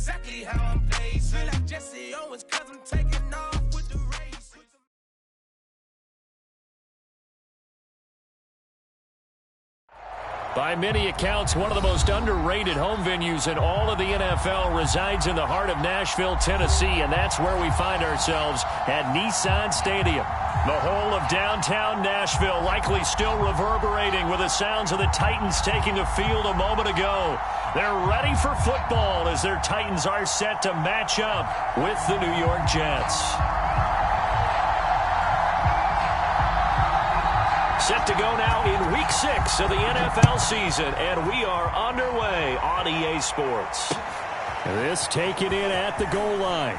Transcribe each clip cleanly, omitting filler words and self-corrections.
exactly how I'm played. Feel like Jesse Owens, cause I'm taking off with the race. By many accounts, one of the most underrated home venues in all of the NFL resides in the heart of Nashville, Tennessee, and that's where we find ourselves at Nissan Stadium. The whole of downtown Nashville likely still reverberating with the sounds of the Titans taking the field a moment ago. They're ready for football as their Titans are set to match up with the New York Jets. Set to go now in Week 6 of the NFL season, and we are underway on EA Sports. This taken in at the goal line.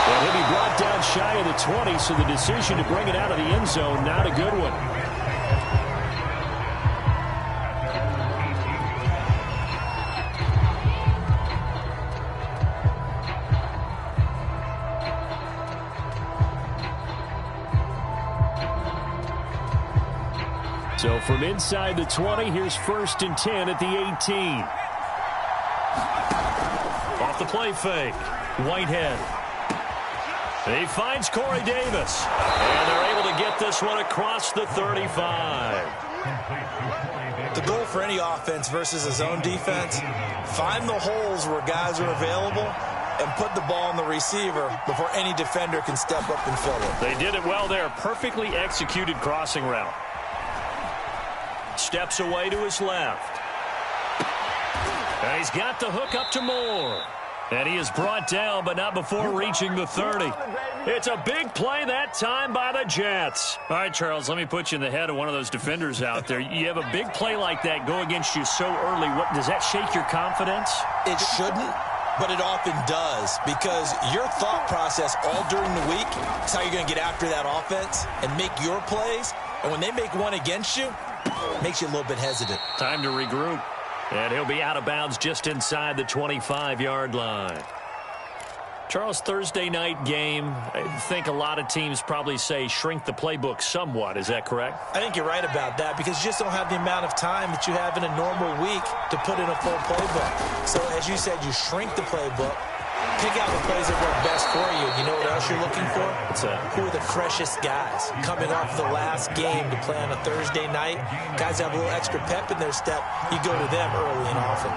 Well, he'll be brought down shy of the 20, so the decision to bring it out of the end zone, not a good one. So from inside the 20, here's 1st and 10 at the 18. Off the play fake. Whitehead. He finds Corey Davis. And they're able to get this one across the 35. The goal for any offense versus a zone defense, find the holes where guys are available and put the ball on the receiver before any defender can step up and fill it. They did it well there. Perfectly executed crossing route. Steps away to his left. And he's got the hook up to Moore. And he is brought down, but not before reaching the 30. It's a big play that time by the Jets. All right, Charles, let me put you in the head of one of those defenders out there. You have a big play like that go against you so early. What, does that shake your confidence? It shouldn't, but it often does, because your thought process all during the week is how you're going to get after that offense and make your plays. And when they make one against you, it makes you a little bit hesitant. Time to regroup. And he'll be out of bounds just inside the 25-yard line. Charles, Thursday night game, I think a lot of teams probably say shrink the playbook somewhat. Is that correct? I think you're right about that, because you just don't have the amount of time that you have in a normal week to put in a full playbook. So as you said, you shrink the playbook, pick out the plays that work best for you. You know what else you're looking for? What's that? Who are the freshest guys coming off the last game to play on a Thursday night? Guys have a little extra pep in their step. You go to them early and often.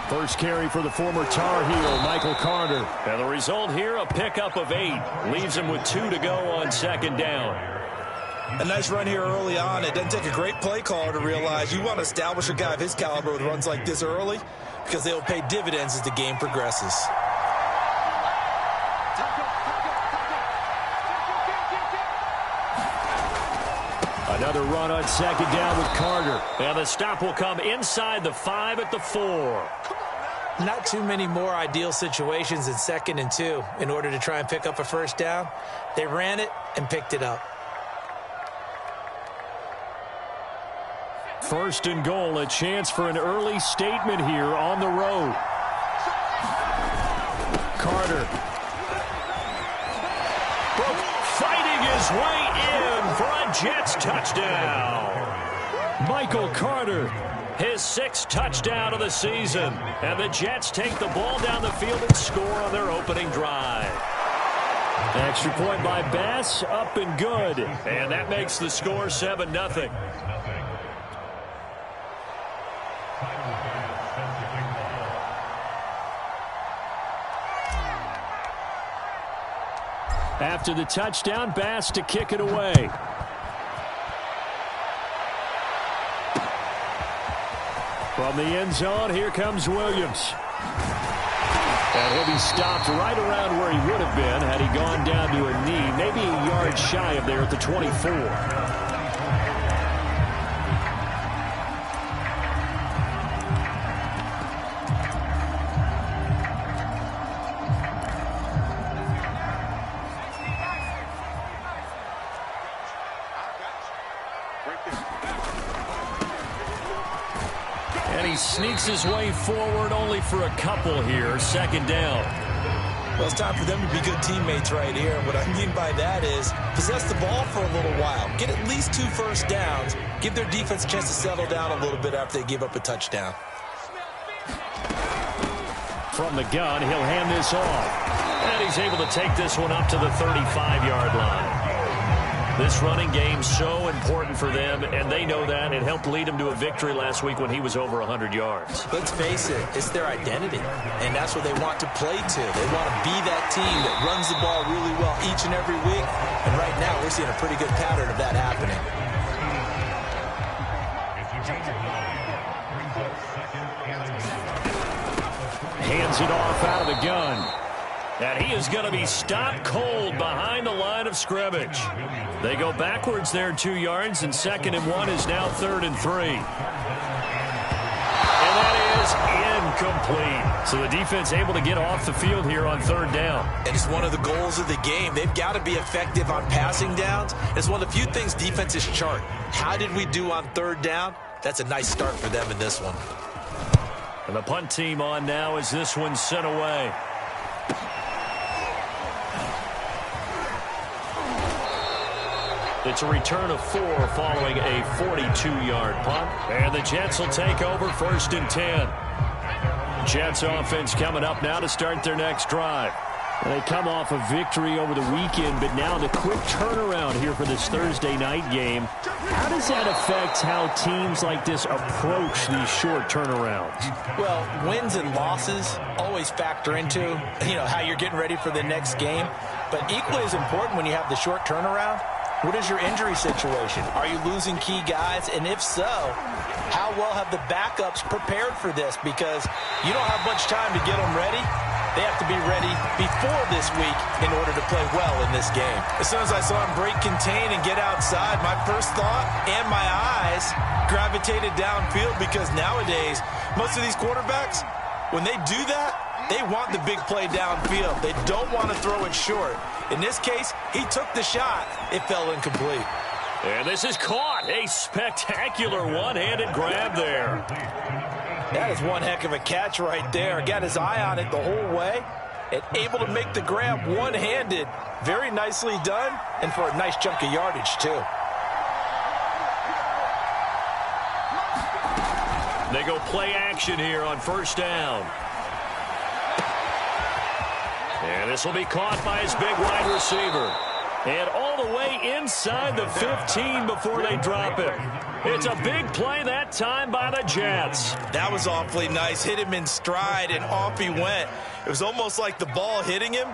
First carry for the former Tar Heel, Michael Carter. And the result here, a pickup of 8. Leaves him with 2 to go on 2nd down. A nice run here early on. It doesn't take a great play caller to realize you want to establish a guy of his caliber with runs like this early, because they'll pay dividends as the game progresses. Another run on 2nd down with Carter. And the stop will come inside the 5 at the 4. Not too many more ideal situations in 2nd and 2 in order to try and pick up a first down. They ran it and picked it up. 1st and goal, a chance for an early statement here on the road. Carter. Fighting his way in for a Jets touchdown. Michael Carter, his 6th touchdown of the season. And the Jets take the ball down the field and score on their opening drive. Extra point by Bass, up and good. And that makes the score 7-0. After the touchdown, Bass to kick it away. From the end zone, here comes Williams. And he'll be stopped right around where he would have been had he gone down to a knee, maybe a yard shy of there at the 24. Sneaks his way forward only for a couple here. 2nd down. Well, it's time for them to be good teammates right here. What I mean by that is possess the ball for a little while. Get at least 2 first downs give their defense a chance to settle down a little bit after they give up a touchdown. From the gun, he'll hand this off. And he's able to take this one up to the 35-yard line. This running game so important for them, and they know that. It helped lead them to a victory last week when he was over 100 yards. Let's face it, it's their identity, and that's what they want to play to. They want to be that team that runs the ball really well each and every week, and right now we're seeing a pretty good pattern of that happening. Hands it off out of the gun. And he is going to be stopped cold behind the line of scrimmage. They go backwards there 2 yards, and 2nd and 1 is now 3rd and 3. And that is incomplete. So the defense able to get off the field here on 3rd down. And it's one of the goals of the game. They've got to be effective on passing downs. It's one of the few things defenses chart. How did we do on 3rd down? That's a nice start for them in this one. And the punt team on now as this one's sent away. It's a return of 4 following a 42-yard punt. And the Jets will take over 1st and 10. Jets offense coming up now to start their next drive. And they come off a victory over the weekend, but now the quick turnaround here for this Thursday night game. How does that affect how teams like this approach these short turnarounds? Well, wins and losses always factor into, how you're getting ready for the next game. But equally as important when you have the short turnaround, what is your injury situation? Are you losing key guys? And if so, how well have the backups prepared for this? Because you don't have much time to get them ready. They have to be ready before this week in order to play well in this game. As soon as I saw him break contain and get outside, my first thought and my eyes gravitated downfield, because nowadays, most of these quarterbacks, when they do that, they want the big play downfield. They don't want to throw it short. In this case, he took the shot. It fell incomplete. And this is caught. A spectacular one-handed grab there. That is one heck of a catch right there. Got his eye on it the whole way and able to make the grab one-handed. Very nicely done, and for a nice chunk of yardage, too. They go play action here on 1st down. And this will be caught by his big wide receiver. And all the way inside the 15 before they drop it. It's a big play that time by the Jets. That was awfully nice. Hit him in stride, and off he went. It was almost like the ball hitting him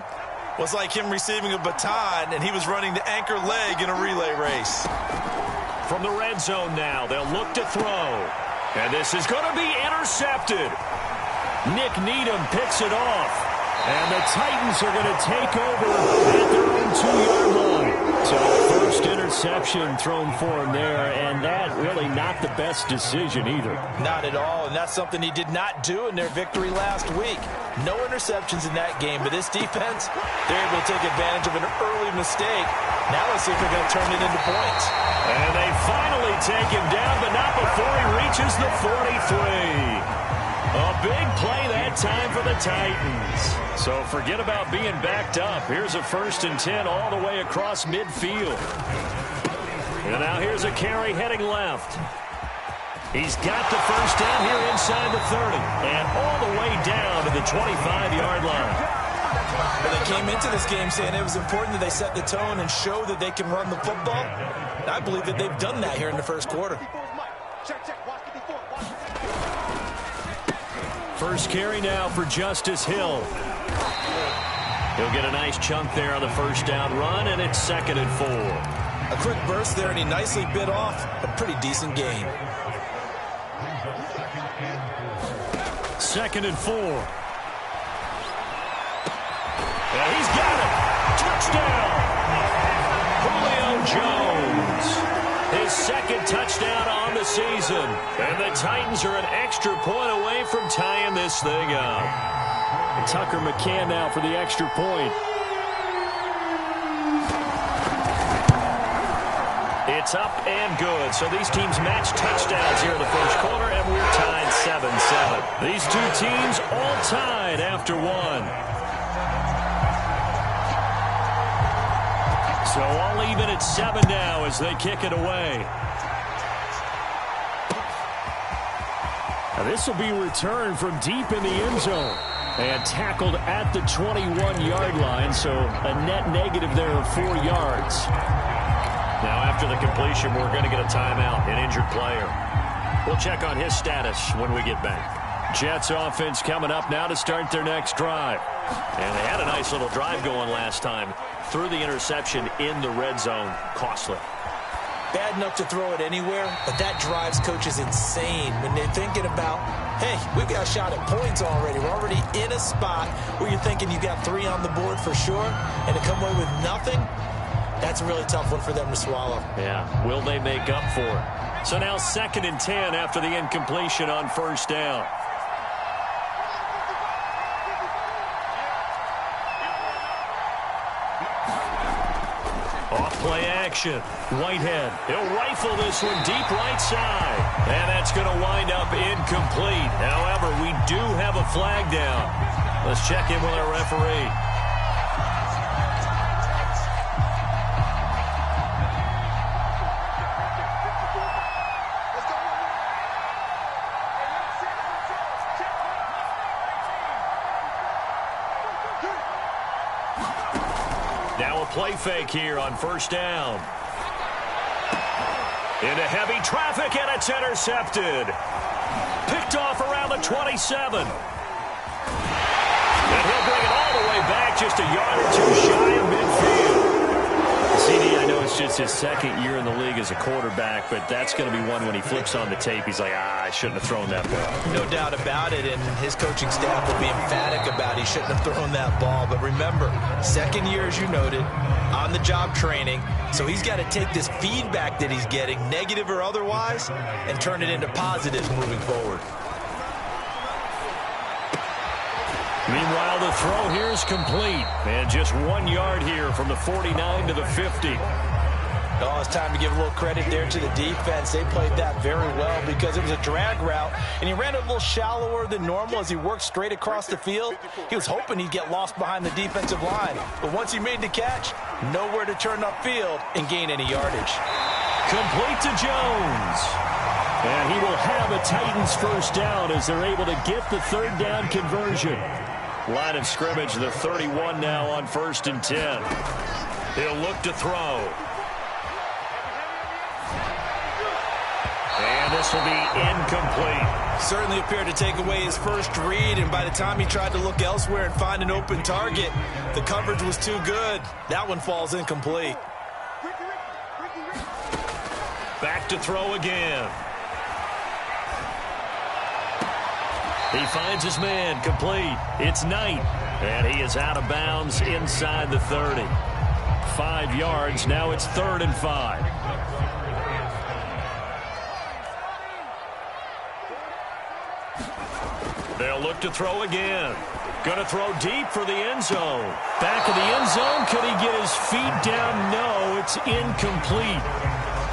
was like him receiving a baton, and he was running the anchor leg in a relay race. From the red zone now, they'll look to throw. And this is going to be intercepted. Nick Needham picks it off. And the Titans are going to take over at their own 2-yard line. So first interception thrown for him there, and that really not the best decision either. Not at all, and that's something he did not do in their victory last week. No interceptions in that game, but this defense, they're able to take advantage of an early mistake. Now let's see if they're going to turn it into points. And they finally take him down, but not before he reaches the 43. A big play that time for the Titans. So forget about being backed up. Here's a 1st and 10 all the way across midfield. And now here's a carry heading left. He's got the 1st down here inside the 30. And all the way down to the 25-yard line. Well, they came into this game saying it was important that they set the tone and show that they can run the football. And I believe that they've done that here in the first quarter. First carry now for Justice Hill. He'll get a nice chunk there on the 1st down run, and it's 2nd and 4. A quick burst there, and he nicely bit off a pretty decent gain. 2nd and 4. And he's got it. Touchdown. Julio Jones. His 2nd touchdown on the season. And the Titans are an extra point away from tying this thing up. Tucker McCann now for the extra point. It's up and good. So these teams match touchdowns here in the first quarter, and we're tied 7-7. These two teams all tied after one. So all even at 7 now as they kick it away. Now this will be returned from deep in the end zone and tackled at the 21-yard line, so a net negative there of 4 yards. Now after the completion, we're going to get a timeout, an injured player. We'll check on his status when we get back. Jets offense coming up now to start their next drive. And they had a nice little drive going last time. Threw the interception in the red zone. Costly. Bad enough to throw it anywhere, but that drives coaches insane when they're thinking about, hey, we've got a shot at points already. We're already in a spot where you're thinking you got 3 on the board for sure, and to come away with nothing, that's a really tough one for them to swallow. Yeah, will they make up for it? So now 2nd and 10 after the incompletion on first down. Off-play action. Whitehead. He'll rifle this one deep right side. And that's going to wind up incomplete. However, we do have a flag down. Let's check in with our referee. Play fake here on first down. Into heavy traffic, and it's intercepted. Picked off around the 27. And he'll bring it all the way back, just a yard or 2 shy of midfield. CD, I know it's just his 2nd year in the league as a quarterback, but that's going to be one when he flips on the tape. He's like, I shouldn't have thrown that ball. No doubt about it, and his coaching staff will be emphatic about he shouldn't have thrown that ball. But remember, 2nd year, as you noted, on-the-job training, so he's got to take this feedback that he's getting, negative or otherwise, and turn it into positives moving forward. Meanwhile, the throw here is complete. And just 1 yard here from the 49 to the 50. Oh, it's time to give a little credit there to the defense. They played that very well because it was a drag route, and he ran it a little shallower than normal as he worked straight across the field. He was hoping he'd get lost behind the defensive line. But once he made the catch, nowhere to turn upfield and gain any yardage. Complete to Jones. And he will have a Titans first down as they're able to get the 3rd down conversion. Line of scrimmage, the 31 now on 1st and 10. He'll look to throw. And this will be incomplete. Certainly appeared to take away his first read, and by the time he tried to look elsewhere and find an open target, the coverage was too good. That one falls incomplete. Back to throw again. He finds his man, complete. It's Knight, and he is out of bounds inside the 30. 5 yards, now it's 3rd and 5. They'll look to throw again. Going to throw deep for the end zone. Back of the end zone, could he get his feet down? No, it's incomplete.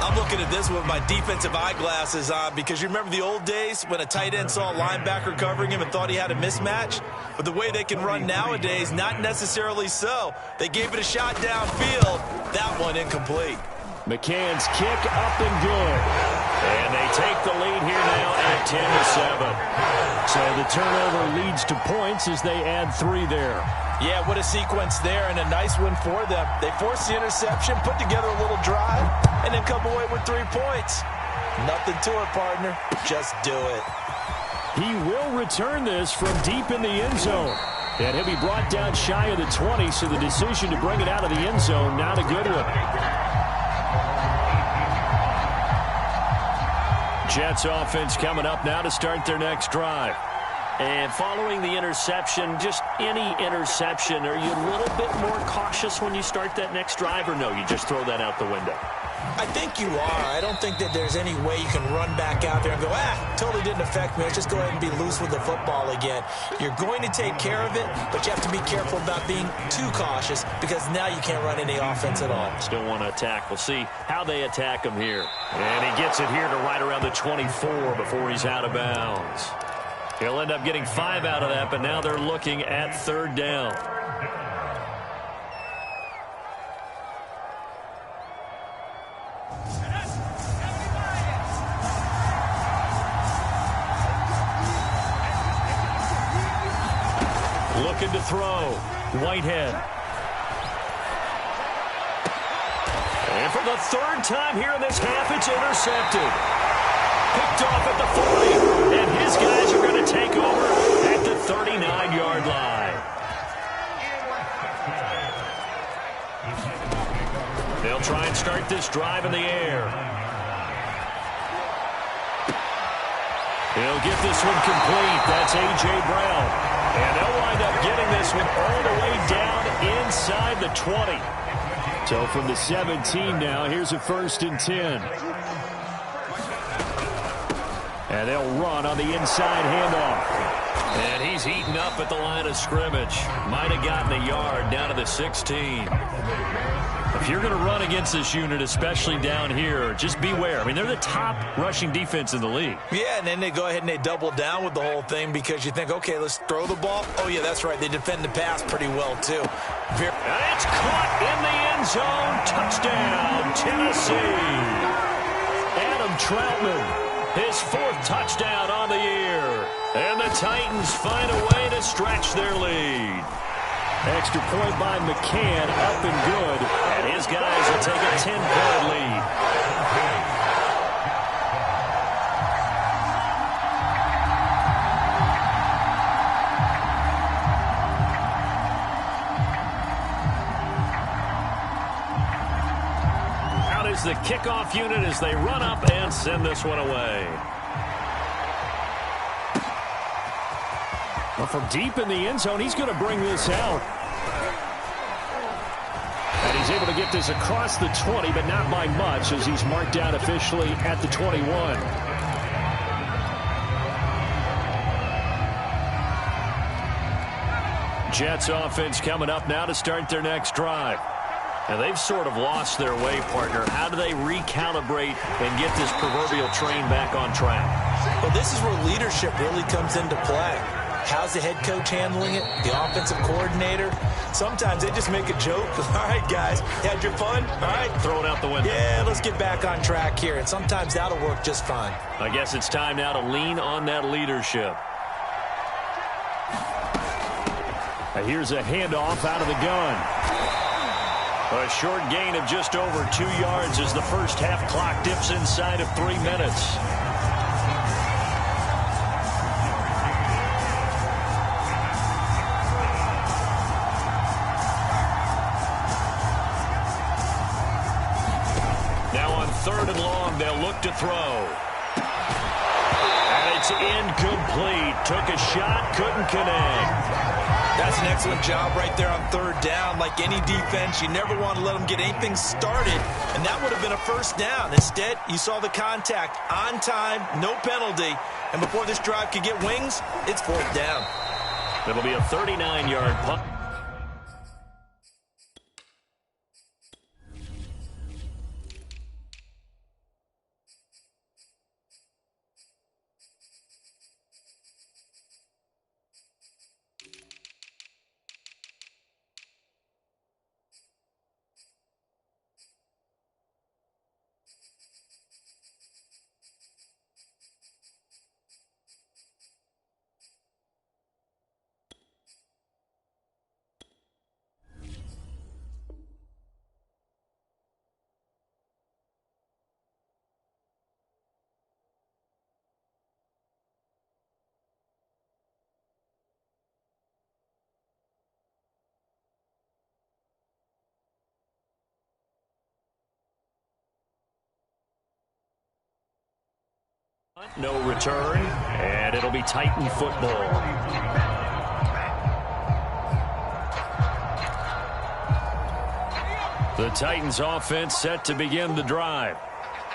I'm looking at this with my defensive eyeglasses on because you remember the old days when a tight end saw a linebacker covering him and thought he had a mismatch? But the way they can run nowadays, not necessarily so. They gave it a shot downfield. That one incomplete. McCann's kick up and good. And they take the lead here now at 10-7. So the turnover leads to points as they add 3 there. Yeah, what a sequence there, and a nice one for them. They forced the interception, put together a little drive, and then come away with 3 points. Nothing to it, partner. Just do it. He will return this from deep in the end zone. And he'll be brought down shy of the 20, so the decision to bring it out of the end zone, not a good one. Jets offense coming up now to start their next drive. And following the interception, just any interception, are you a little bit more cautious when you start that next drive, or no, you just throw that out the window? I think you are. I don't think that there's any way you can run back out there and go, totally didn't affect me. Let's just go ahead and be loose with the football again. You're going to take care of it, but you have to be careful about being too cautious because now you can't run any offense at all. Still want to attack. We'll see how they attack him here. And he gets it here to right around the 24 before he's out of bounds. He'll end up getting 5 out of that, but now they're looking at 3rd down. looking to throw. Whitehead. And for the third time here in this half, it's intercepted. Picked off at the 40. And his guys are going to take over at the 39-yard line. They'll try and start this drive in the air. He'll get this one complete. That's A.J. Brown. And they'll wind up getting this one all the way down inside the 20. So from the 17 now, here's a 1st and 10. And they'll run on the inside handoff. And he's eaten up at the line of scrimmage. Might have gotten a yard down to the 16. If you're going to run against this unit, especially down here, just beware. I mean, they're the top rushing defense in the league. Yeah, and then they go ahead and they double down with the whole thing because you think, okay, let's throw the ball. Oh, yeah, that's right. They defend the pass pretty well, too. And it's caught in the end zone. Touchdown, Tennessee. Adam Troutman, his 4th touchdown on the year. And the Titans find a way to stretch their lead. Extra point by McCann, up and good. And his guys will take a 10-point lead. Out is the kickoff unit as they run up and send this one away. Well, from deep in the end zone, he's going to bring this out. And he's able to get this across the 20, but not by much as he's marked down officially at the 21. Jets offense coming up now to start their next drive. And they've sort of lost their way, partner. How do they recalibrate and get this proverbial train back on track? Well, this is where leadership really comes into play. How's the head coach handling it? The offensive coordinator? Sometimes they just make a joke. All right, guys, you had your fun? All right. Throw it out the window. Yeah, let's get back on track here. And sometimes that'll work just fine. I guess it's time now to lean on that leadership. Now here's a handoff out of the gun. A short gain of just over 2 yards as the first half clock dips inside of 3 minutes. Third and long, they'll look to throw. And it's incomplete. Took a shot, couldn't connect. That's an excellent job right there on 3rd down. Like any defense, you never want to let them get anything started, and that would have been a 1st down. Instead, you saw the contact on time, no penalty, and before this drive could get wings, it's 4th down. It'll be a 39-yard punt. No return, and it'll be Titan football. The Titans offense set to begin the drive.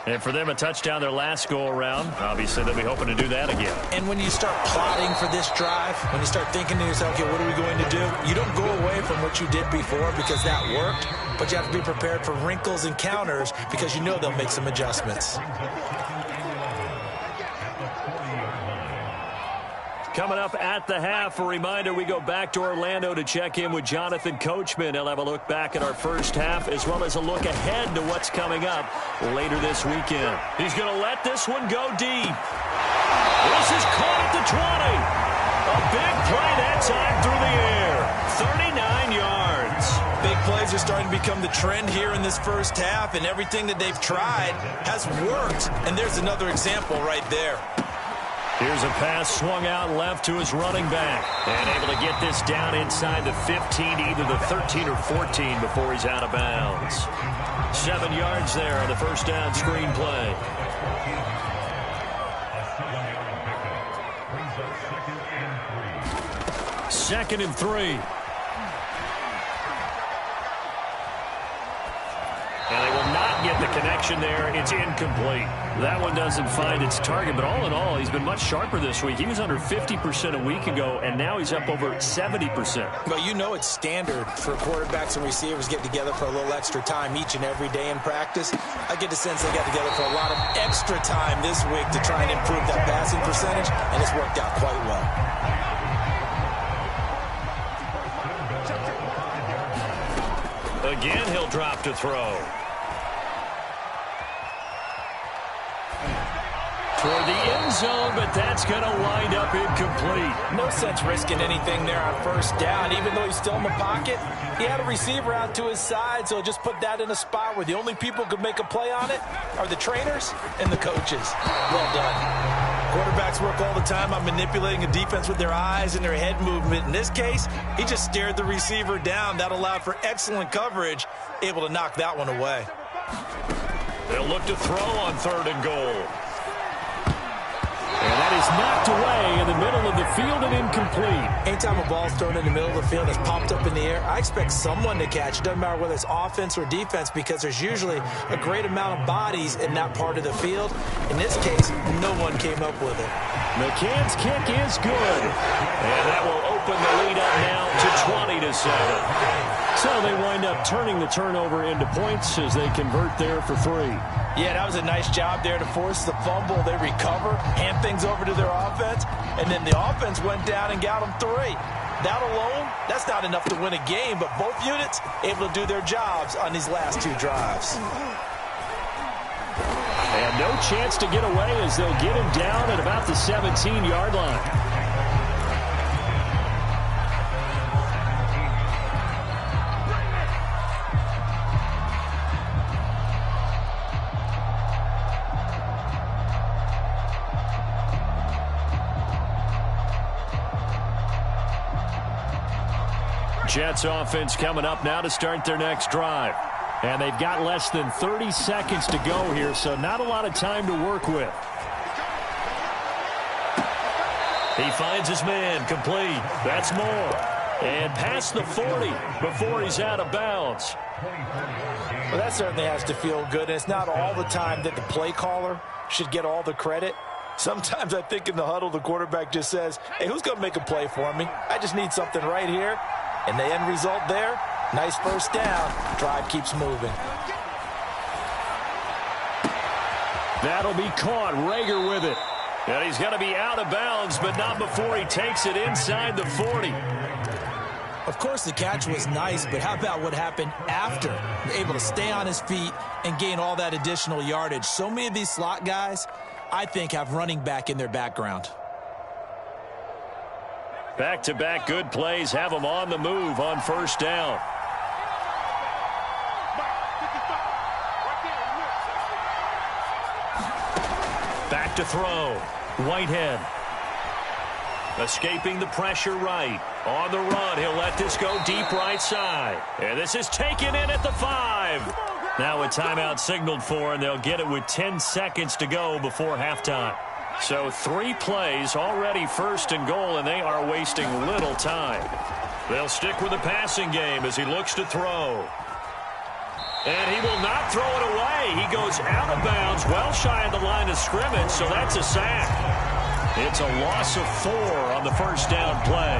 And for them, a touchdown their last go-around. Obviously, they'll be hoping to do that again. And when you start plotting for this drive, when you start thinking to yourself, okay, what are we going to do? You don't go away from what you did before because that worked, but you have to be prepared for wrinkles and counters because you know they'll make some adjustments. Coming up at the half, a reminder, we go back to Orlando to check in with Jonathan Coachman. He'll have a look back at our first half as well as a look ahead to what's coming up later this weekend. He's going to let this one go deep. This is caught at the 20. A big play that time through the air. 39 yards. Big plays are starting to become the trend here in this first half, and everything that they've tried has worked. And there's another example right there. Here's a pass swung out left to his running back. And able to get this down inside the 15, either the 13 or 14 before he's out of bounds. 7 yards there on the first down screen play. Second and 3. And they will not get the connection there. It's incomplete. That one doesn't find its target, but all in all, he's been much sharper this week. He was under 50% a week ago, and now he's up over 70%. Well, you know it's standard for quarterbacks and receivers get together for a little extra time each and every day in practice. I get the sense they got together for a lot of extra time this week to try and improve that passing percentage, and it's worked out quite well. Again, he'll drop to throw. Toward the end zone, but that's going to wind up incomplete. No sense risking anything there on first down. Even though he's still in the pocket, he had a receiver out to his side, so just put that in a spot where the only people who could make a play on it are the trainers and the coaches. Well done. Quarterbacks work all the time on manipulating a defense with their eyes and their head movement. In this case, he just stared the receiver down. That allowed for excellent coverage, able to knock that one away. They'll look to throw on 3rd and goal. And that is knocked away in the middle of the field and incomplete. Anytime a ball's thrown in the middle of the field that's popped up in the air, I expect someone to catch. It doesn't matter whether it's offense or defense, because there's usually a great amount of bodies in that part of the field. In this case, no one came up with it. McCann's kick is good. And that will open the lead up now to 20-7. So they wind up turning the turnover into points as they convert there for 3. Yeah, that was a nice job there to force the fumble. They recover, hand things over to their offense, and then the offense went down and got them 3. That alone, that's not enough to win a game, but both units able to do their jobs on these last 2 drives. And no chance to get away as they'll get him down at about the 17-yard line. Jets offense coming up now to start their next drive. And they've got less than 30 seconds to go here, so not a lot of time to work with. He finds his man, complete. That's more. And past the 40 before he's out of bounds. Well, that certainly has to feel good. And it's not all the time that the play caller should get all the credit. Sometimes I think in the huddle, the quarterback just says, hey, who's going to make a play for me? I just need something right here. And the end result there, nice first down. Drive keeps moving. That'll be caught. Rager with it. And he's going to be out of bounds, but not before he takes it inside the 40. Of course, the catch was nice, but how about what happened after? Able to stay on his feet and gain all that additional yardage. So many of these slot guys, I think, have running back in their background. Back-to-back good plays have them on the move on first down. Back to throw. Whitehead. Escaping the pressure right. On the run, he'll let this go deep right side. And this is taken in at the 5. Now a timeout signaled for, and they'll get it with 10 seconds to go before halftime. So 3 plays, already 1st and goal, and they are wasting little time. They'll stick with the passing game as he looks to throw. And he will not throw it away. He goes out of bounds, well shy of the line of scrimmage, so that's a sack. It's a loss of 4 on the first down play.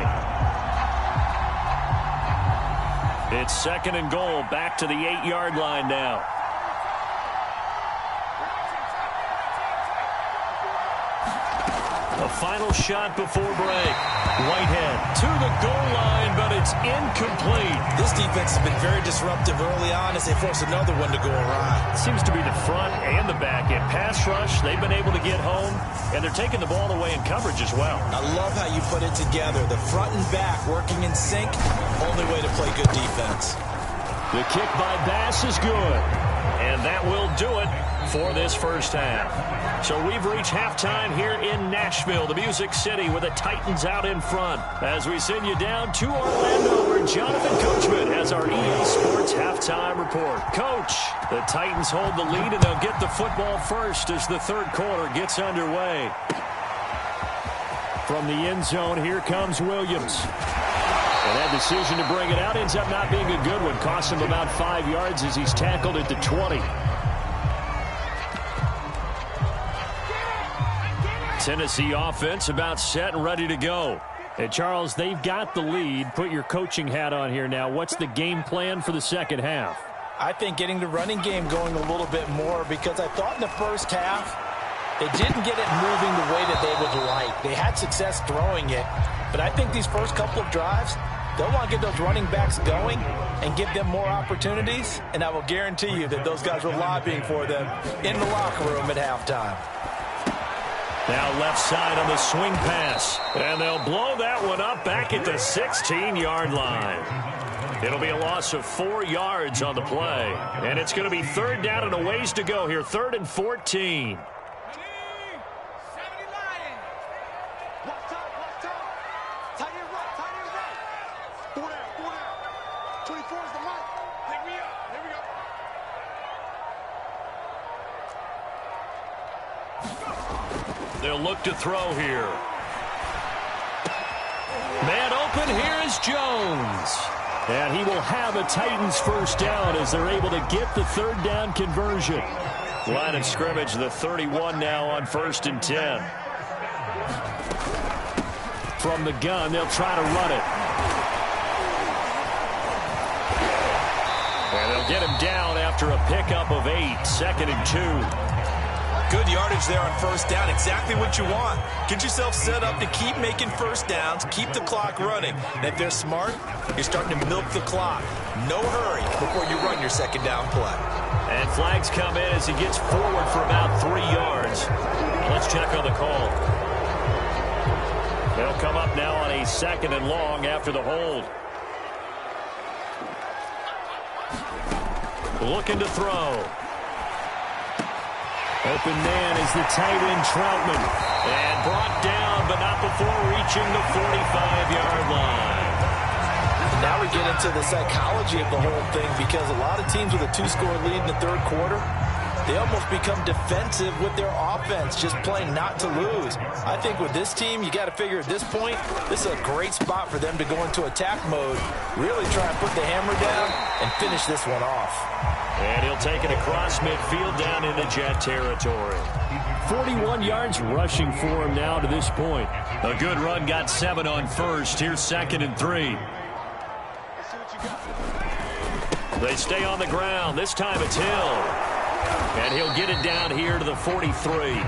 It's 2nd and goal, back to the 8-yard line now. A final shot before break. Whitehead to the goal line, but it's incomplete. This defense has been very disruptive early on as they force another one to go awry. Seems to be the front and the back end. Pass rush, they've been able to get home, and they're taking the ball away in coverage as well. I love how you put it together. The front and back working in sync, only way to play good defense. The kick by Bass is good, and that will do it for this first half. So we've reached halftime here in Nashville, the Music City, with the Titans out in front. As we send you down to Orlando, where Jonathan Coachman has our EA Sports halftime report. Coach, the Titans hold the lead, and they'll get the football first as the third quarter gets underway. From the end zone, here comes Williams. And that decision to bring it out ends up not being a good one. Costs him about 5 yards as he's tackled at the 20. Tennessee offense about set and ready to go. And Charles, they've got the lead. Put your coaching hat on here now. What's the game plan for the second half? I think getting the running game going a little bit more, because I thought in the first half they didn't get it moving the way that they would like. They had success throwing it, but I think these first couple of drives, they'll want to get those running backs going and give them more opportunities, and I will guarantee you that those guys were lobbying for them in the locker room at halftime. Now left side on the swing pass. And they'll blow that one up back at the 16-yard line. It'll be a loss of 4 yards on the play. And it's going to be third down and a ways to go here. 3rd and 14. They'll look to throw here. Man open, here is Jones. And he will have a Titans first down as they're able to get the third down conversion. Line of scrimmage, the 31 now on 1st and 10. From the gun, they'll try to run it. And they'll get him down after a pickup of 8, 2nd and 2. Good yardage there on first down. Exactly what you want. Get yourself set up to keep making first downs, keep the clock running. And if they're smart, you're starting to milk the clock. No hurry before you run your second down play. And flags come in as he gets forward for about 3 yards. Let's check on the call. They'll come up now on a 2nd and long after the hold. Looking to throw. Open man is the tight end Troutman. And brought down, but not before reaching the 45-yard line. Now we get into the psychology of the whole thing, because a lot of teams with a 2-score lead in the third quarter, they almost become defensive with their offense, just playing not to lose. I think with this team, you got to figure at this point, this is a great spot for them to go into attack mode, really try and put the hammer down and finish this one off. And he'll take it across midfield down into Jet territory. 41 yards rushing for him now to this point. A good run, got 7 on first. Here's 2nd and 3. They stay on the ground. This time it's Hill. And he'll get it down here to the 43.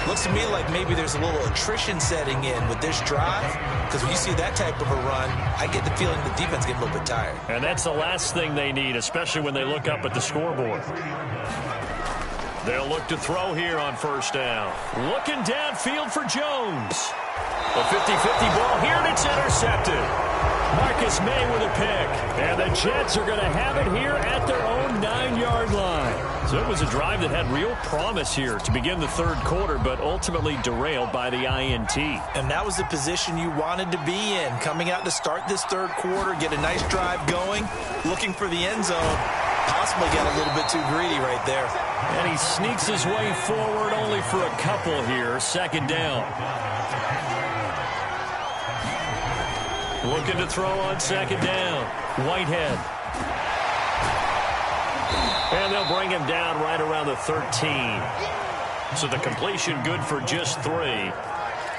Looks to me like maybe there's a little attrition setting in with this drive, because when you see that type of a run, I get the feeling the defense gets a little bit tired. And that's the last thing they need, especially when they look up at the scoreboard. They'll look to throw here on first down. Looking downfield for Jones. A 50-50 ball here, and it's intercepted. Marcus May with a pick. And the Jets are going to have it here at their own 9-yard line. So it was a drive that had real promise here to begin the third quarter, but ultimately derailed by the INT. And that was the position you wanted to be in, coming out to start this third quarter, get a nice drive going, looking for the end zone. Possibly got a little bit too greedy right there. And he sneaks his way forward only for a couple here. 2nd down. Looking to throw on 2nd down. Whitehead. And they'll bring him down right around the 13. So the completion good for just 3.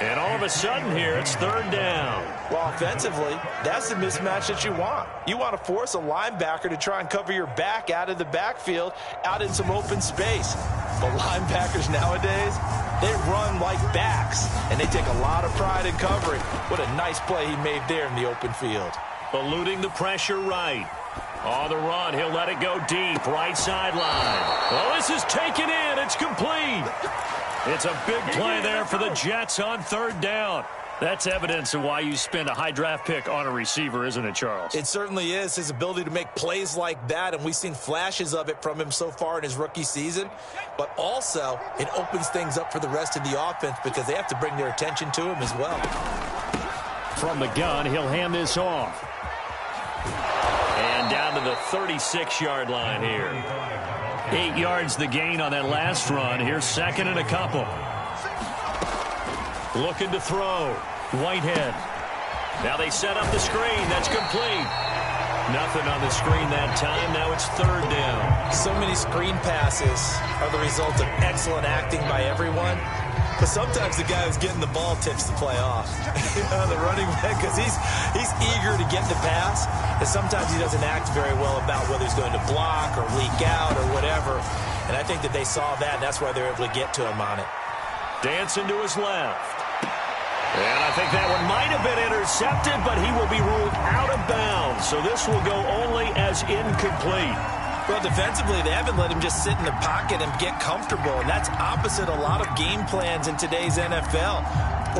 And all of a sudden here, it's 3rd down. Well, offensively, that's the mismatch that you want. You want to force a linebacker to try and cover your back out of the backfield, out in some open space. But linebackers nowadays, They run like backs, and they take a lot of pride in covering. What a nice play he made there in the open field. Eluding the pressure right. On the run, he'll let it go deep, right sideline. Well, this is taken in. It's complete. It's a big play there for the Jets on 3rd down. That's evidence of why you spend a high draft pick on a receiver, isn't it, Charles? It certainly is, his ability to make plays like that, and we've seen flashes of it from him so far in his rookie season. But also, it opens things up for the rest of the offense because they have to bring their attention to him as well. From the gun, he'll hand this off. And down to the 36-yard line here. 8 yards the gain on that last run. Here's 2nd and a couple. Looking to throw. Whitehead. Now they set up the screen. That's complete. Nothing on the screen that time. Now it's 3rd down. So many screen passes are the result of excellent acting by everyone. But sometimes the guy who's getting the ball tips the play off. The running back, because he's eager to get the pass. And sometimes he doesn't act very well about whether he's going to block or leak out or whatever. And I think that they saw that, and that's why they were able to get to him on it. Dancing to his left. And I think that one might have been intercepted, but he will be ruled out of bounds. So this will go only as incomplete. Well, defensively, they haven't let him just sit in the pocket and get comfortable, and that's opposite a lot of game plans in today's NFL.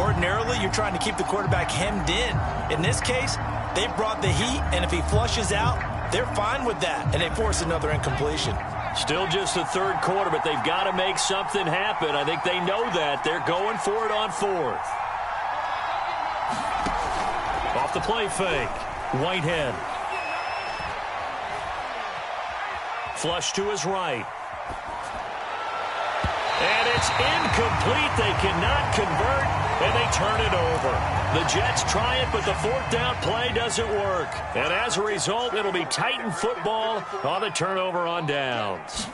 Ordinarily, you're trying to keep the quarterback hemmed in. In this case, they brought the heat, and if he flushes out, they're fine with that, and they force another incompletion. Still just the 3rd quarter, but they've got to make something happen. I think they know that. They're going for it on 4th. Off the play fake. Whitehead. Flush to his right. And it's incomplete. They cannot convert, and they turn it over. The Jets try it, but the 4th down play doesn't work. And as a result, it'll be Titan football on the turnover on downs.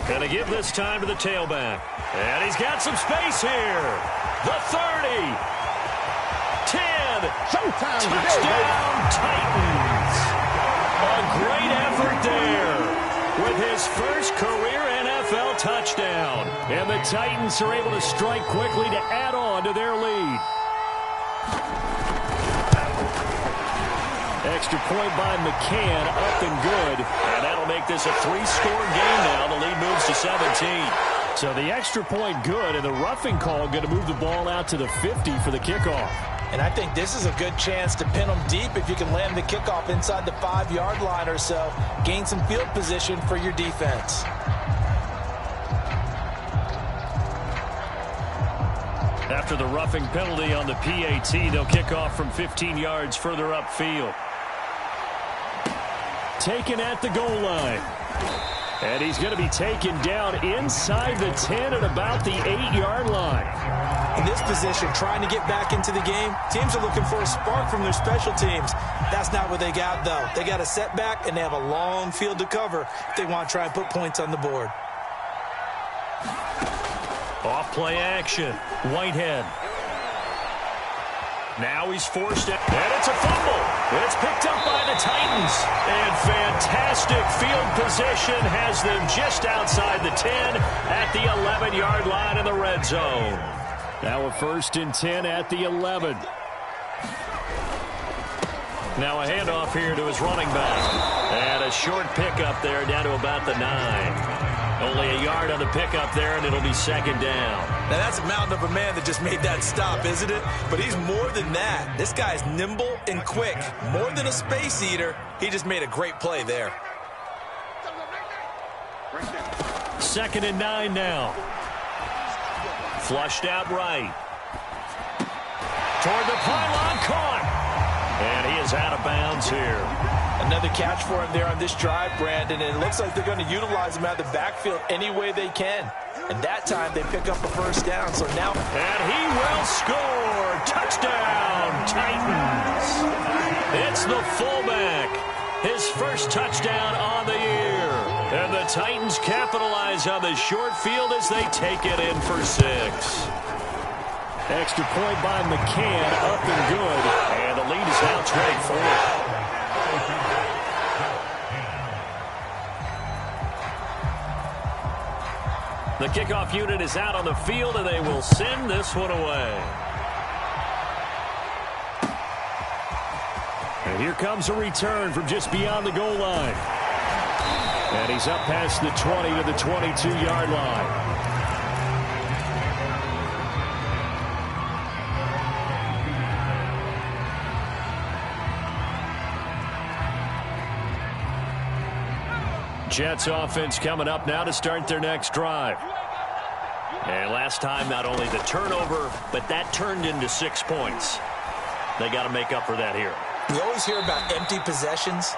Gonna give this time to the tailback. And he's got some space here. The 30. 10. Touchdown, Titans. A great effort there with his first career NFL touchdown. And the Titans are able to strike quickly to add on to their lead. Extra point by McCann, up and good. And that'll make this a 3-score game now. The lead moves to 17. So the extra point good, and the roughing call going to move the ball out to the 50 for the kickoff. And I think this is a good chance to pin them deep if you can land the kickoff inside the 5-yard line or so. Gain some field position for your defense. After the roughing penalty on the PAT, they'll kick off from 15 yards further upfield. Taken at the goal line. And he's going to be taken down inside the 10 at about the 8-yard line. In this position, trying to get back into the game, teams are looking for a spark from their special teams. That's not what they got, though. They got a setback, and they have a long field to cover if they want to try and put points on the board. Off play action. Whitehead. Now he's forced out. And it's a fumble. It's picked up by the Titans. And fantastic field position has them just outside the 10 at the 11-yard line in the red zone. Now a 1st and 10 at the 11. Now a handoff here to his running back. And a short pickup there down to about the 9. Only a yard on the pickup there, and it'll be 2nd down. Now, that's a mountain of a man that just made that stop, isn't it? But he's more than that. This guy's nimble and quick. More than a space eater, he just made a great play there. 2nd and 9 now. Flushed out right. Toward the pylon, caught. And he is out of bounds here. Another catch for him there on this drive, Brandon, and it looks like they're going to utilize him out of the backfield any way they can. And that time they pick up a 1st down, so now... And he will score! Touchdown, Titans! It's the fullback. His first touchdown on the year. And the Titans capitalize on the short field as they take it in for 6. Extra point by McCann, up and good. And the lead is now 24. The kickoff unit is out on the field, and they will send this one away. And here comes a return from just beyond the goal line. And he's up past the 20 to the 22-yard line. Jets offense coming up now to start their next drive. And last time, not only the turnover, but that turned into 6 points. They got to make up for that here. We always hear about empty possessions,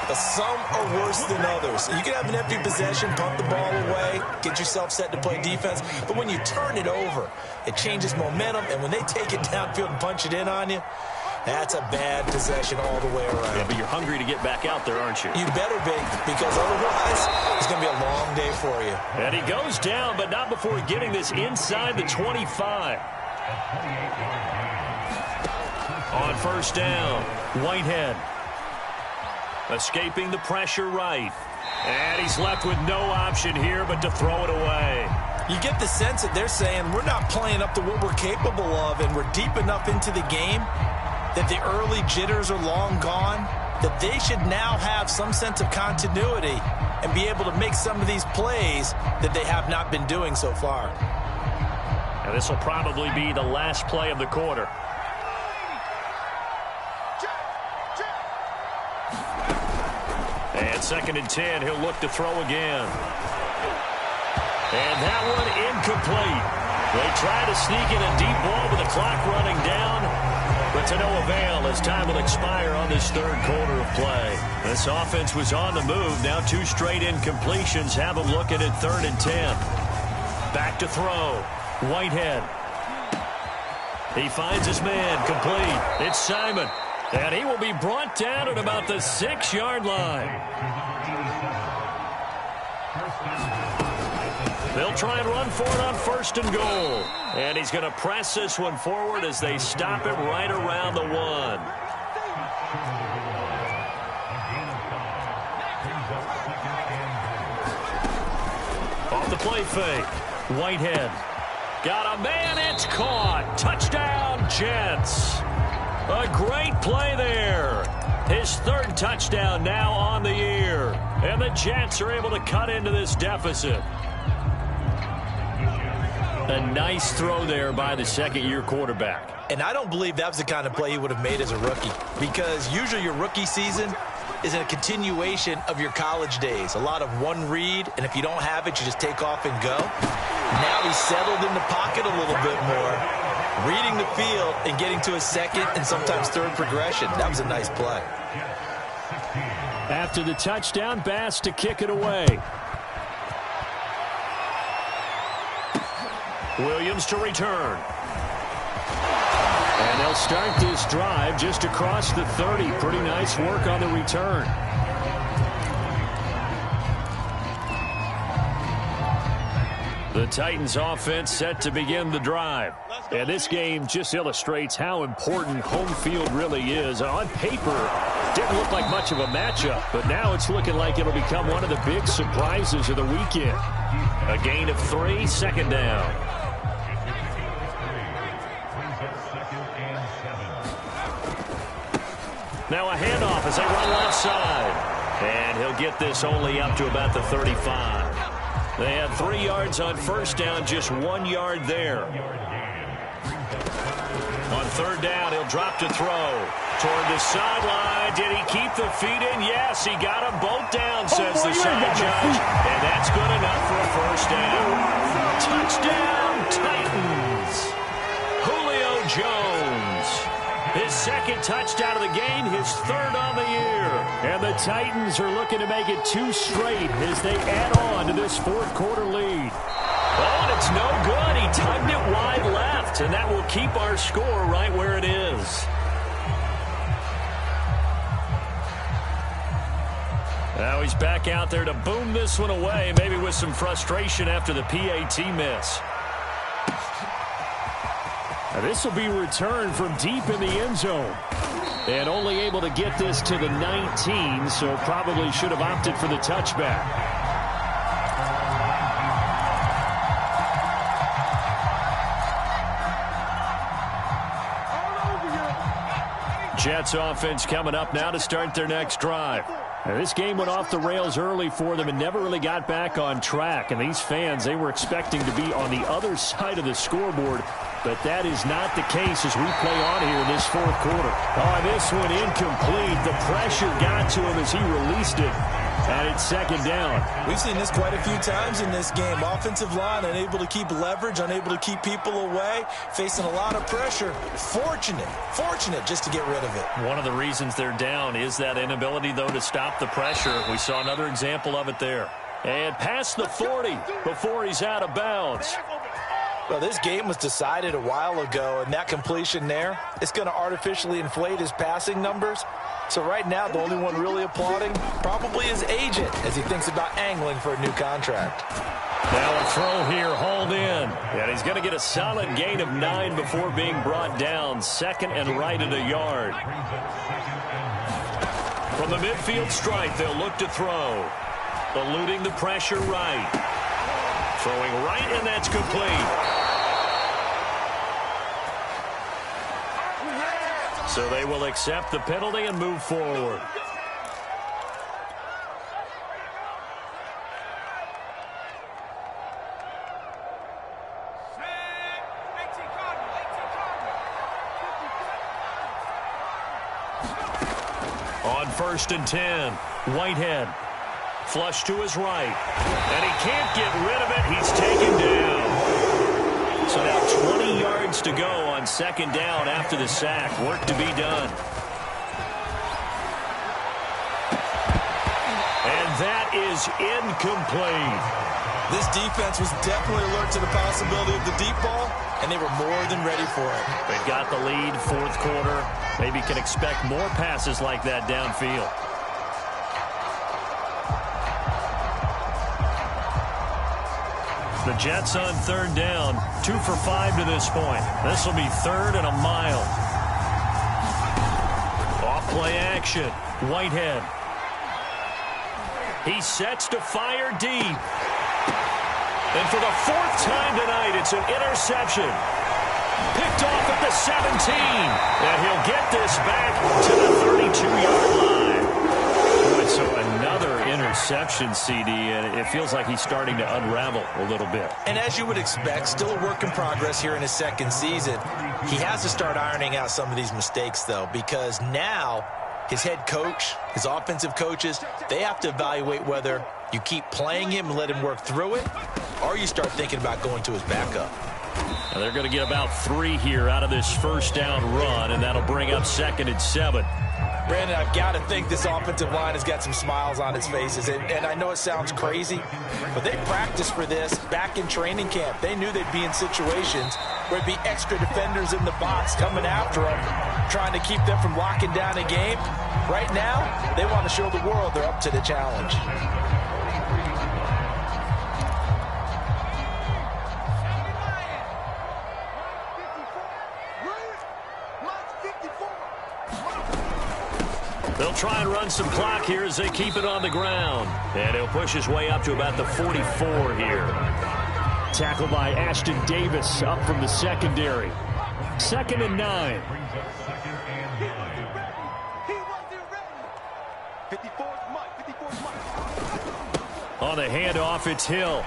but some are worse than others. You can have an empty possession, pump the ball away, get yourself set to play defense, but when you turn it over, it changes momentum, and when they take it downfield and punch it in on you, that's a bad possession all the way around. Yeah, but you're hungry to get back out there, aren't you? You better be, because otherwise it's going to be a long day for you. And he goes down, but not before getting this inside the 25. On first down, Whitehead. Escaping the pressure right. And he's left with no option here but to throw it away. You get the sense that they're saying we're not playing up to what we're capable of, and we're deep enough into the game that the early jitters are long gone, that they should now have some sense of continuity and be able to make some of these plays that they have not been doing so far. And this will probably be the last play of the quarter. And 2nd and 10, he'll look to throw again. And that one incomplete. They try to sneak in a deep ball with the clock running down, but to no avail as time will expire on this 3rd quarter of play. This offense was on the move. Now 2 straight incompletions have them looking at 3rd and 10. Back to throw. Whitehead. He finds his man complete. It's Simon. And he will be brought down at about the 6-yard line. They'll try and run for it on 1st and goal. And he's going to press this one forward as they stop him right around the 1. Off the play fake. Whitehead. Got a man, it's caught. Touchdown, Jets. A great play there. His 3rd touchdown now on the year. And the Jets are able to cut into this deficit. A nice throw there by the 2nd-year quarterback. And I don't believe that was the kind of play he would have made as a rookie, because usually your rookie season is a continuation of your college days. A lot of one read, and if you don't have it, you just take off and go. Now he's settled in the pocket a little bit more, reading the field and getting to a 2nd and sometimes 3rd progression. That was a nice play. After the touchdown, Bass to kick it away. Williams to return. And they'll start this drive just across the 30. Pretty nice work on the return. The Titans offense set to begin the drive. And this game just illustrates how important home field really is. On paper, didn't look like much of a matchup, but now it's looking like it'll become one of the big surprises of the weekend. A gain of 3, 2nd down. Now a handoff as they run left side. And he'll get this only up to about the 35. They had 3 yards on 1st down, just 1 yard there. On 3rd down, he'll drop to throw. Toward the sideline. Did he keep the feet in? Yes, he got them both down, says the side judge. And that's good enough for a 1st down. Touchdown, Titans. Julio Jones. His 2nd touchdown of the game, his 3rd on the year. And the Titans are looking to make it 2 straight as they add on to this 4th quarter lead. Oh, and it's no good. He tugged it wide left, and that will keep our score right where it is. Now he's back out there to boom this one away, maybe with some frustration after the PAT miss. Now this will be returned from deep in the end zone. And only able to get this to the 19, so probably should have opted for the touchback. Jets offense coming up now to start their next drive. Now, this game went off the rails early for them and never really got back on track. And these fans, they were expecting to be on the other side of the scoreboard. But that is not the case as we play on here in this fourth quarter. Oh, this one incomplete. The pressure got to him as he released it. And it's second down. We've seen this quite a few times in this game. Offensive line unable to keep leverage, unable to keep people away, facing a lot of pressure. Fortunate just to get rid of it. One of the reasons they're down is that inability, though, to stop the pressure. We saw another example of it there. And past the 40 before he's out of bounds. Well, this game was decided a while ago, and that completion there, it's going to artificially inflate his passing numbers. So right now, the only one really applauding probably his agent as he thinks about angling for a new contract. Now a throw here, hauled in. And he's going to get a solid gain of 9 before being brought down. Second and right at a yard. From the midfield stripe, they'll look to throw. Eluding the pressure right. Throwing right, and that's complete. So they will accept the penalty and move forward. On 1st and 10, Whitehead. Flush to his right. And he can't get rid of it. He's taken down. So now 20 yards to go on second down after the sack. Work to be done. And that is incomplete. This defense was definitely alert to the possibility of the deep ball, and they were more than ready for it. They've got the lead, fourth quarter. Maybe can expect more passes like that downfield. The Jets on third down, 2 for 5 to this point. This will be 3rd and a mile. Off play action, Whitehead. He sets to fire deep. And for the 4th time tonight, it's an interception. Picked off at the 17. And he'll get this back to the 32-yard line. So another interception, CD, and it feels like he's starting to unravel a little bit. And as you would expect, still a work in progress here in his second season. He has to start ironing out some of these mistakes, though, because now his head coach, his offensive coaches, they have to evaluate whether you keep playing him and let him work through it, or you start thinking about going to his backup. Now they're going to get about 3 here out of this first down run, and that'll bring up 2nd and 7. Brandon, I've got to think this offensive line has got some smiles on its faces. And I know it sounds crazy, but they practiced for this back in training camp. They knew they'd be in situations where there'd be extra defenders in the box coming after them, trying to keep them from locking down a game. Right now, they want to show the world they're up to the challenge. They'll try and run some clock here as they keep it on the ground. And he'll push his way up to about the 44 here. Tackled by Ashton Davis up from the secondary. 2nd and 9. On the handoff, it's Hill.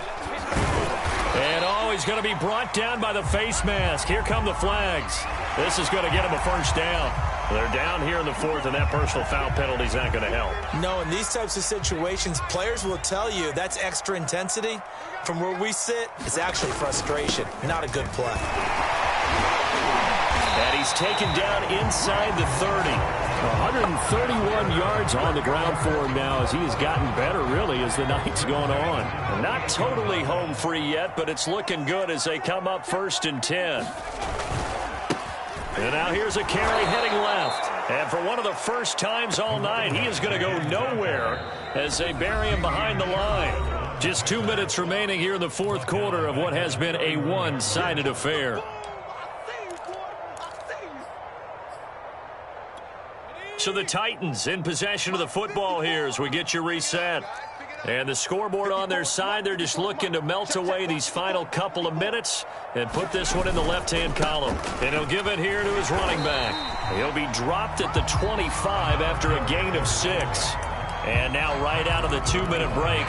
And he's going to be brought down by the face mask. Here come the flags. This is going to get him a first down. They're down here in the 4th, and that personal foul penalty is not going to help. No, in these types of situations, players will tell you that's extra intensity. From where we sit, it's actually frustration, not a good play. And he's taken down inside the 30. 131 yards on the ground for him now as he has gotten better, really, as the night's gone on. Not totally home free yet, but it's looking good as they come up 1st and 10. And now here's a carry heading left. And for one of the first times all night, he is going to go nowhere as they bury him behind the line. Just 2 minutes remaining here in the 4th quarter of what has been a one-sided affair. So the Titans in possession of the football here as we get you reset. And the scoreboard on their side, they're just looking to melt away these final couple of minutes and put this one in the left-hand column. And he'll give it here to his running back. He'll be dropped at the 25 after a gain of 6. And now right out of the 2-minute break,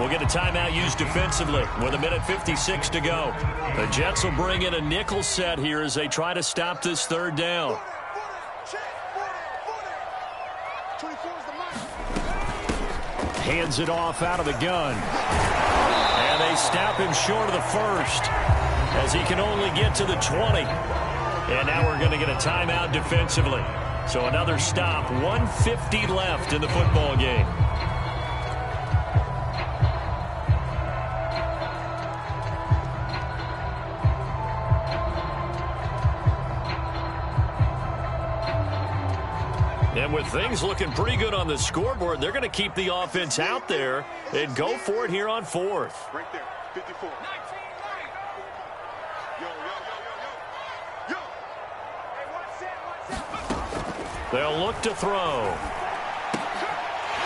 we'll get a timeout used defensively with 1:56 to go. The Jets will bring in a nickel set here as they try to stop this third down. Hands it off out of the gun. And they snap him short of the first as he can only get to the 20. And now we're going to get a timeout defensively. So another stop, 1:50 left in the football game. And with things looking pretty good on the scoreboard, they're going to keep the offense out there and go for it here on 4th. Right there, 54. They'll look to throw.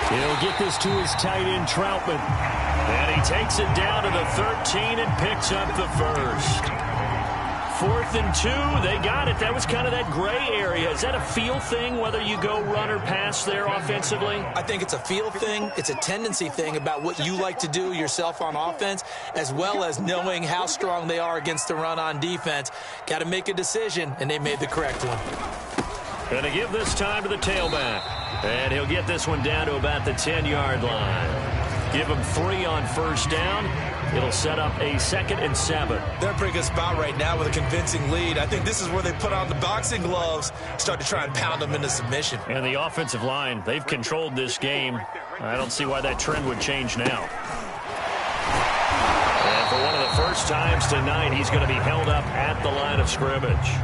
He'll get this to his tight end, Troutman. And he takes it down to the 13 and picks up the first. 4th and 2, they got it. That was kind of that gray area. Is that a feel thing, whether you go run or pass there offensively? I think it's a feel thing. It's a tendency thing about what you like to do yourself on offense, as well as knowing how strong they are against the run on defense. Got to make a decision, and they made the correct one. Going to give this time to the tailback. And he'll get this one down to about the 10-yard line. Give him 3 on first down. It'll set up a 2nd and 7. They're in a pretty good spot right now with a convincing lead. I think this is where they put on the boxing gloves, start to try and pound them into submission. And the offensive line, they've controlled this game. I don't see why that trend would change now. And for one of the first times tonight, he's going to be held up at the line of scrimmage.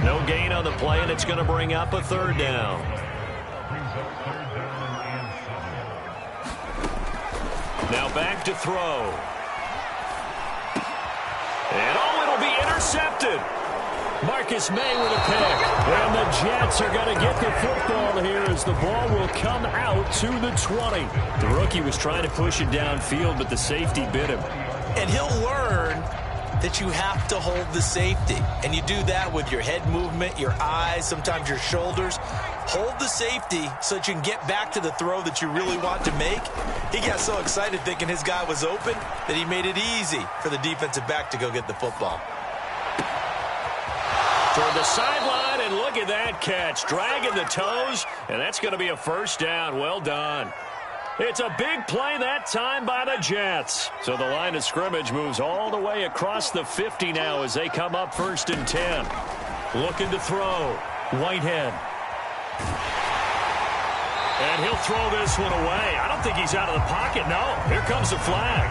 No gain on the play, and it's going to bring up a 3rd down. Now back to throw. And it'll be intercepted. Marcus May with a pick. And the Jets are going to get the football here as the ball will come out to the 20. The rookie was trying to push it downfield, but the safety bit him. And he'll learn that you have to hold the safety. And you do that with your head movement, your eyes, sometimes your shoulders. Hold the safety so that you can get back to the throw that you really want to make. He got so excited thinking his guy was open that he made it easy for the defensive back to go get the football. Toward the sideline, and look at that catch. Dragging the toes, and that's going to be a first down. Well done. It's a big play that time by the Jets. So the line of scrimmage moves all the way across the 50 now as they come up 1st and 10. Looking to throw. Whitehead. And he'll throw this one away. I don't think he's out of the pocket. No, here comes the flag.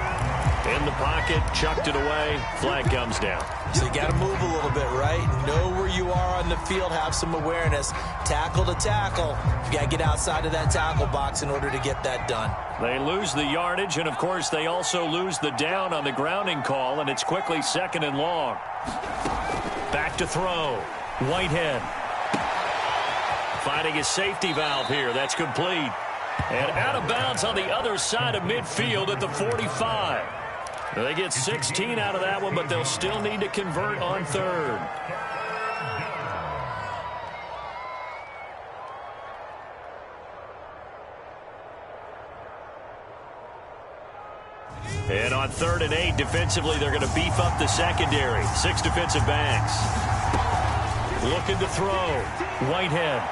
In the pocket, chucked it away. Flag comes down. So you got to move a little bit, right? Know where you are on the field. Have some awareness. Tackle to tackle. You got to get outside of that tackle box in order to get that done. They lose the yardage, and, of course, they also lose the down on the grounding call, and it's quickly 2nd and long. Back to throw. Whitehead. Finding his safety valve here. That's complete. And out of bounds on the other side of midfield at the 45. They get 16 out of that one, but they'll still need to convert on 3rd. And on 3rd and 8, defensively, they're going to beef up the secondary. 6 defensive backs. Looking to throw. Whitehead.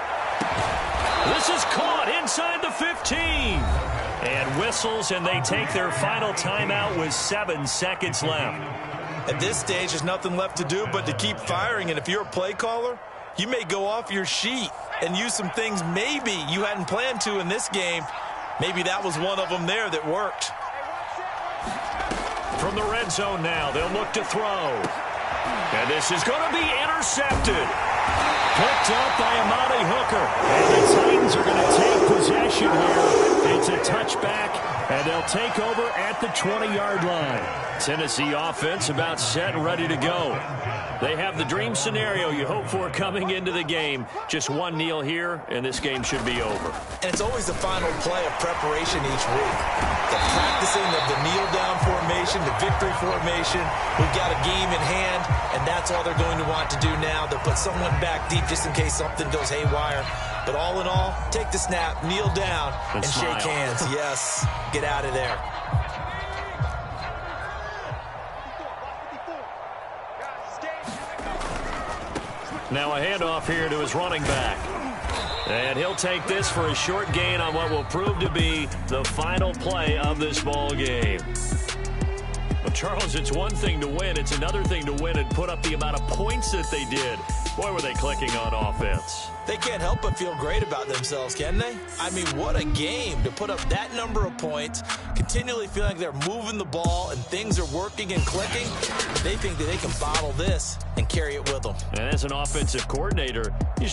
This is caught inside the 15. And whistles, and they take their final timeout with 7 seconds left. At this stage, there's nothing left to do but to keep firing. And if you're a play caller, you may go off your sheet and use some things maybe you hadn't planned to in this game. Maybe that was one of them there that worked. From the red zone now, they'll look to throw. And this is going to be intercepted. Picked up by Amani Hooker. And the Titans are going to take possession here. It's a touchback, and they'll take over at the 20-yard line. Tennessee offense about set and ready to go. They have the dream scenario you hope for coming into the game. Just one kneel here, and this game should be over. And it's always the final play of preparation each week. The practicing of the kneel-down formation, the victory formation. We've got a game in hand, and that's all they're going to want to do now. They'll put someone back deep just in case something goes haywire. But all in all, take the snap, kneel down, and shake hands. Yes, get out of there. Now a handoff here to his running back. And he'll take this for a short gain on what will prove to be the final play of this ball game. Well, Charles, it's one thing to win. It's another thing to win and put up the amount of points that they did. Boy, were they clicking on offense. They can't help but feel great about themselves, can they? I mean, what a game to put up that number of points, continually feeling like they're moving the ball and things are working and clicking. They think that they can bottle this and carry it with them. And as an offensive coordinator, you